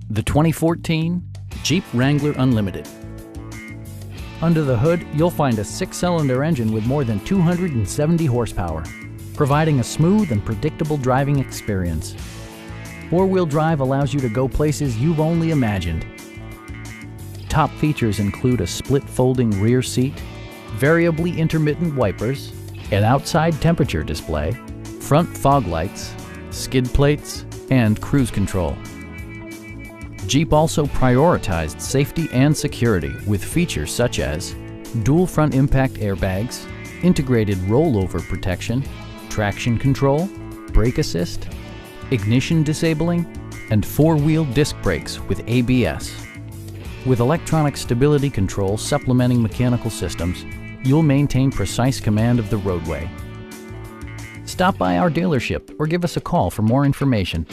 The 2014 Jeep Wrangler Unlimited. Under the hood, you'll find a 6-cylinder engine with more than 270 horsepower, providing a smooth and predictable driving experience. Four-wheel drive allows you to go places you've only imagined. Top features include a split folding rear seat, variably intermittent wipers, an outside temperature display, front fog lights, skid plates, and cruise control. Jeep also prioritized safety and security with features such as dual front impact airbags, integrated rollover protection, traction control, brake assist, ignition disabling, and four-wheel disc brakes with ABS. With electronic stability control supplementing mechanical systems, you'll maintain precise command of the roadway. Stop by our dealership or give us a call for more information.